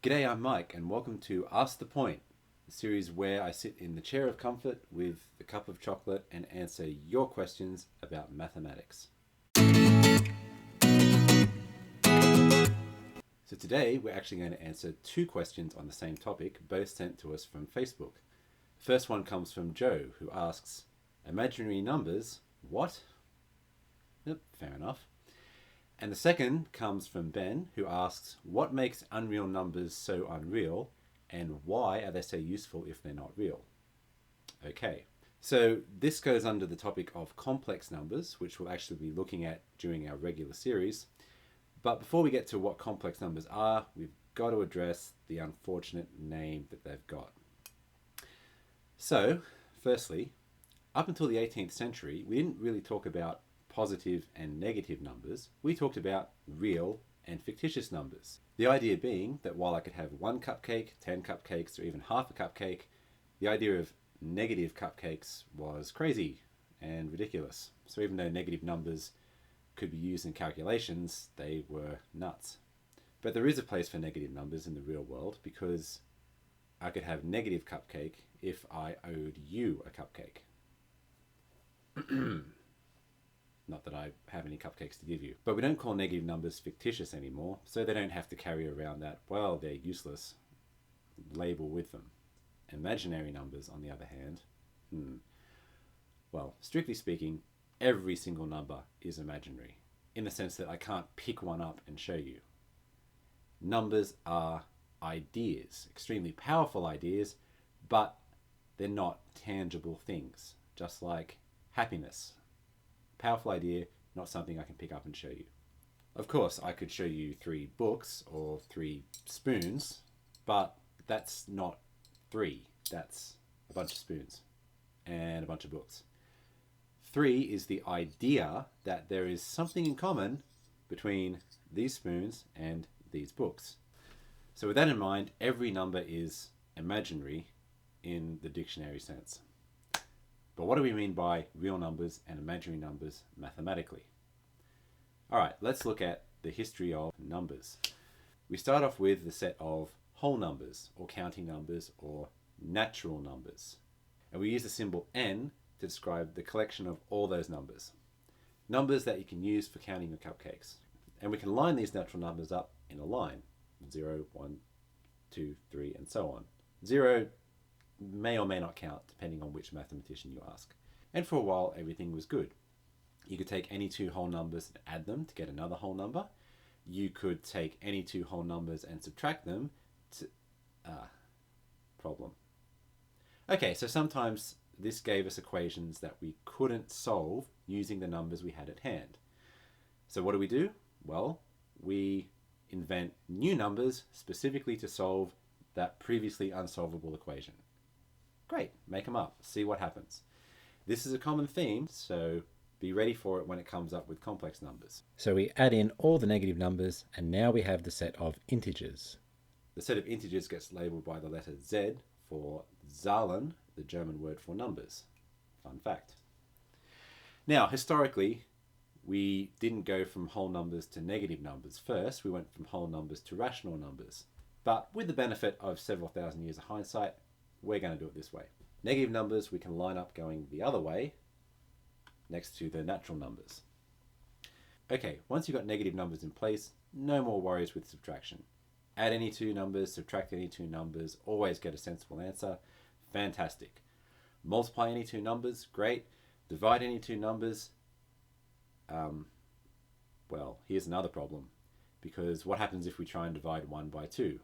G'day, I'm Mike, and welcome to Ask the Point, a series where I sit in the chair of comfort with a cup of chocolate and answer your questions about mathematics. So today we're actually going to answer two questions on the same topic, both sent to us from Facebook. The first one comes from Joe, who asks, imaginary numbers, what? Yep, fair enough. And the second comes from Ben, who asks, what makes unreal numbers so unreal, and why are they so useful if they're not real? Okay, so this goes under the topic of complex numbers, which we'll actually be looking at during our regular series. But before we get to what complex numbers are, we've got to address the unfortunate name that they've got. So, firstly, up until the 18th century, we didn't really talk about positive and negative numbers. We talked about real and fictitious numbers. The idea being that while I could have 1 cupcake, 10 cupcakes, or even half a cupcake, the idea of negative cupcakes was crazy and ridiculous. So even though negative numbers could be used in calculations, they were nuts. But there is a place for negative numbers in the real world, because I could have negative cupcake if I owed you a cupcake. Not that I have any cupcakes to give you. But we don't call negative numbers fictitious anymore, so they don't have to carry around that, well, they're useless label with them. Imaginary numbers, on the other hand, well, strictly speaking, every single number is imaginary, in the sense that I can't pick one up and show you. Numbers are ideas, extremely powerful ideas, but they're not tangible things, just like happiness. Powerful idea, not something I can pick up and show you. Of course, I could show you 3 books or 3 spoons, but that's not 3. That's a bunch of spoons and a bunch of books. 3 is the idea that there is something in common between these spoons and these books. So with that in mind, every number is imaginary in the dictionary sense. But what do we mean by real numbers and imaginary numbers mathematically? All right, let's look at the history of numbers. We start off with the set of whole numbers, or counting numbers, or natural numbers. And we use the symbol n to describe the collection of all those numbers. Numbers that you can use for counting your cupcakes. And we can line these natural numbers up in a line. 0, 1, 2, 3, and so on. 0 may or may not count, depending on which mathematician you ask. And for a while, everything was good. You could take any 2 whole numbers and add them to get another whole number. You could take any 2 whole numbers and subtract them to... problem. Okay, so sometimes this gave us equations that we couldn't solve using the numbers we had at hand. So what do? Well, we invent new numbers specifically to solve that previously unsolvable equation. Great, make them up, see what happens. This is a common theme, so be ready for it when it comes up with complex numbers. So we add in all the negative numbers, and now we have the set of integers. The set of integers gets labelled by the letter Z for Zahlen, the German word for numbers. Fun fact. Now, historically, we didn't go from whole numbers to negative numbers first. We went from whole numbers to rational numbers. But with the benefit of several thousand years of hindsight, we're going to do it this way. Negative numbers we can line up going the other way next to the natural numbers. Okay, once you've got negative numbers in place, no more worries with subtraction. Add any 2 numbers, subtract any 2 numbers, always get a sensible answer. Fantastic. Multiply any 2 numbers, great. Divide any 2 numbers. Well, here's another problem. Because what happens if we try and divide 1 by 2?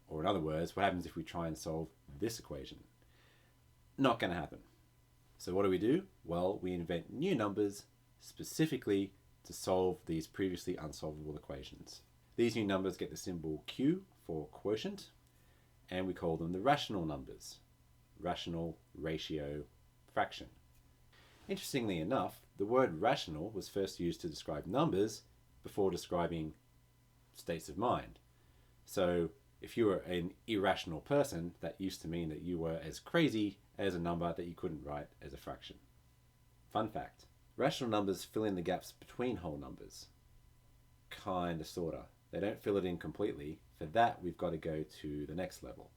Or in other words, what happens if we try and solve this equation? Not going to happen. So what do? Well, we invent new numbers specifically to solve these previously unsolvable equations. These new numbers get the symbol Q for quotient, and we call them the rational numbers. Rational, ratio, fraction. Interestingly enough, the word rational was first used to describe numbers before describing states of mind. So if you were an irrational person, that used to mean that you were as crazy as a number that you couldn't write as a fraction. Fun fact. Rational numbers fill in the gaps between whole numbers. Kinda, sorta. They don't fill it in completely. For that, we've got to go to the next level.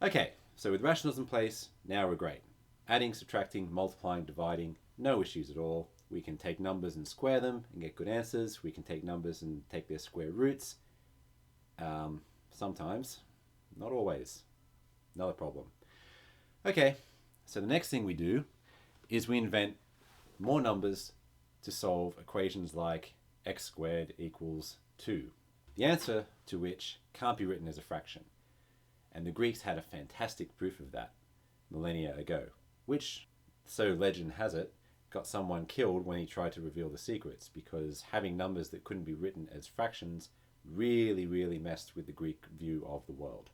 Okay, so with rationals in place, now we're great. Adding, subtracting, multiplying, dividing, no issues at all. We can take numbers and square them and get good answers. We can take numbers and take their square roots. Sometimes, not always. Not a problem. Okay, so the next thing we do is we invent more numbers to solve equations like x squared equals 2. The answer to which can't be written as a fraction. And the Greeks had a fantastic proof of that millennia ago, which, so legend has it, got someone killed when he tried to reveal the secrets, because having numbers that couldn't be written as fractions really messed with the Greek view of the world.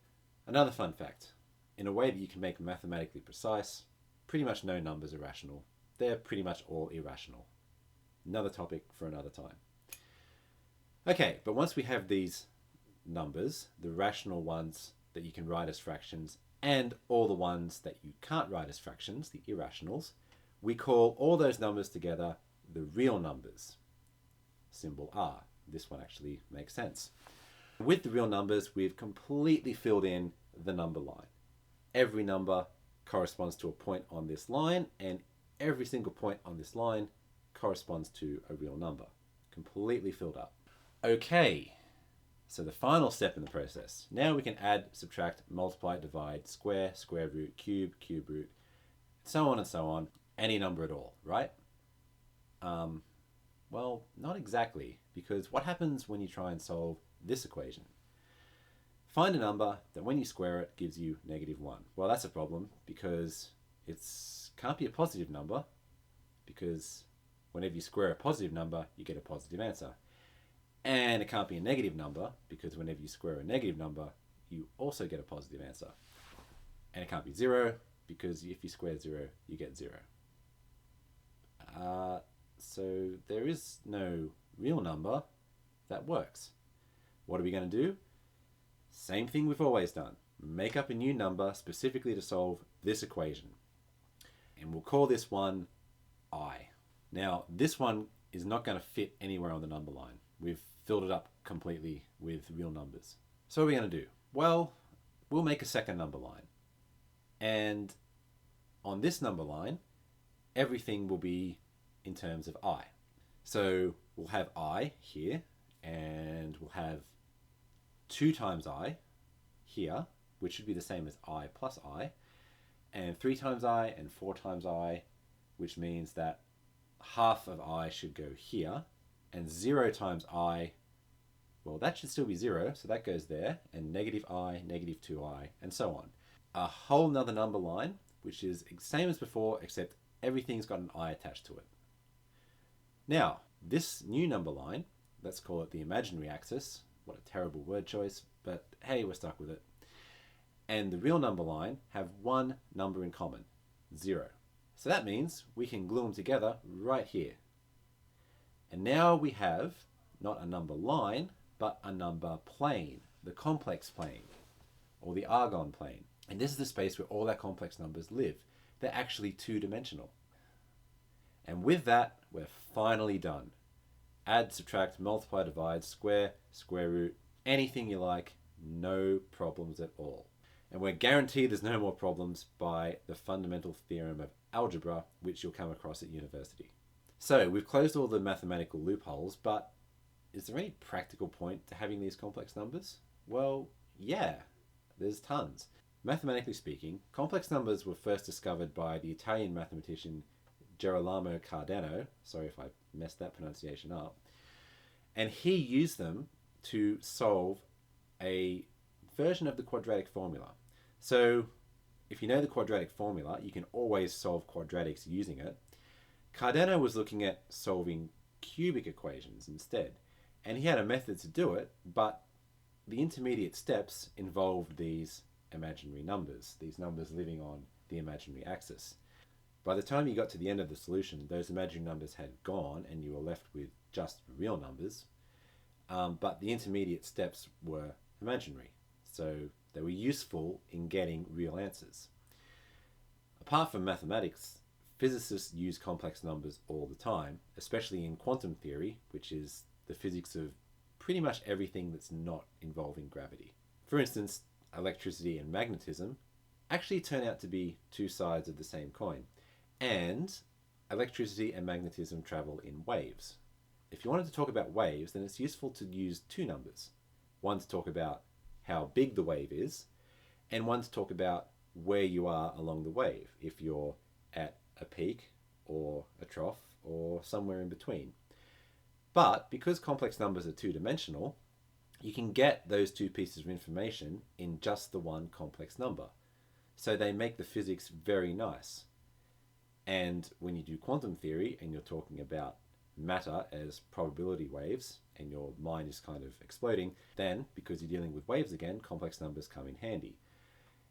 Another fun fact, in a way that you can make mathematically precise, pretty much no numbers are rational. They're pretty much all irrational. Another topic for another time. Okay, but once we have these numbers, the rational ones that you can write as fractions, and all the ones that you can't write as fractions, the irrationals, we call all those numbers together the real numbers, symbol R. This one actually makes sense. With the real numbers, we've completely filled in the number line. Every number corresponds to a point on this line, and every single point on this line corresponds to a real number. Completely filled up. Okay, so the final step in the process. Now we can add, subtract, multiply, divide, square, square root, cube, cube root, so on and so on. Any number at all, right? Well, not exactly, because what happens when you try and solve this equation? Find a number that when you square it gives you -1. Well, that's a problem, because it can't be a positive number, because whenever you square a positive number, you get a positive answer. And it can't be a negative number, because whenever you square a negative number, you also get a positive answer. And it can't be 0, because if you square 0, you get 0. So there is no real number that works. What are we going to do? Same thing we've always done. Make up a new number specifically to solve this equation. And we'll call this one I. Now, this one is not going to fit anywhere on the number line. We've filled it up completely with real numbers. So what are we going to do? Well, we'll make a second number line. And on this number line, everything will be in terms of I. So we'll have I here, and we'll have 2 times I here, which should be the same as I plus I, and 3 times I and 4 times I, which means that half of I should go here, and 0 times I, well, that should still be 0, so that goes there, and -I, -2I, and so on. A whole nother number line, which is the same as before, except everything's got an I attached to it. Now, this new number line, let's call it the imaginary axis. What a terrible word choice, but hey, we're stuck with it. And the real number line have one number in common, 0. So that means we can glue them together right here. And now we have not a number line, but a number plane, the complex plane, or the argon plane. And this is the space where all our complex numbers live. They're actually 2-dimensional. And with that, we're finally done. Add, subtract, multiply, divide, square, square root, anything you like, no problems at all. And we're guaranteed there's no more problems by the fundamental theorem of algebra, which you'll come across at university. So we've closed all the mathematical loopholes, but is there any practical point to having these complex numbers? Well, yeah, there's tons. Mathematically speaking, complex numbers were first discovered by the Italian mathematician Girolamo Cardano, sorry if I messed that pronunciation up, and he used them to solve a version of the quadratic formula. So if you know the quadratic formula, you can always solve quadratics using it. Cardano was looking at solving cubic equations instead, and he had a method to do it, but the intermediate steps involved these imaginary numbers, these numbers living on the imaginary axis. By the time you got to the end of the solution, those imaginary numbers had gone and you were left with just real numbers, but the intermediate steps were imaginary, so they were useful in getting real answers. Apart from mathematics, physicists use complex numbers all the time, especially in quantum theory, which is the physics of pretty much everything that's not involving gravity. For instance, electricity and magnetism actually turn out to be two sides of the same coin. And electricity and magnetism travel in waves. If you wanted to talk about waves, then it's useful to use two numbers. One to talk about how big the wave is, and one to talk about where you are along the wave, if you're at a peak or a trough or somewhere in between. But because complex numbers are two-dimensional, you can get those two pieces of information in just the one complex number. So they make the physics very nice. And when you do quantum theory and you're talking about matter as probability waves and your mind is kind of exploding, then because you're dealing with waves again, complex numbers come in handy.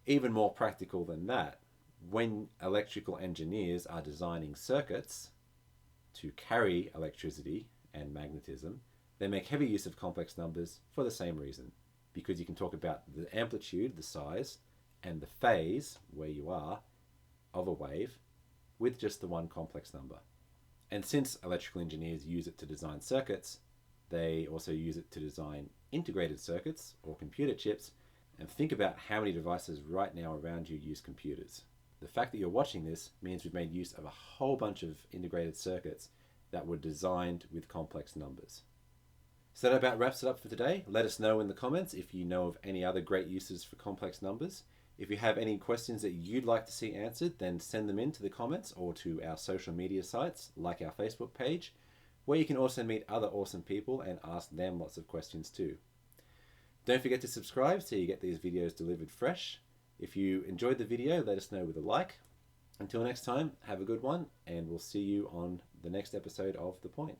Even more practical than that, when electrical engineers are designing circuits to carry electricity and magnetism, they make heavy use of complex numbers for the same reason, because you can talk about the amplitude, the size, and the phase, where you are, of a wave with just the one complex number. And since electrical engineers use it to design circuits, they also use it to design integrated circuits or computer chips. And think about how many devices right now around you use computers. The fact that you're watching this means we've made use of a whole bunch of integrated circuits that were designed with complex numbers. So that about wraps it up for today. Let us know in the comments if you know of any other great uses for complex numbers. If you have any questions that you'd like to see answered, then send them in to the comments or to our social media sites, like our Facebook page, where you can also meet other awesome people and ask them lots of questions too. Don't forget to subscribe so you get these videos delivered fresh. If you enjoyed the video, let us know with a like. Until next time, have a good one, and we'll see you on the next episode of The Point.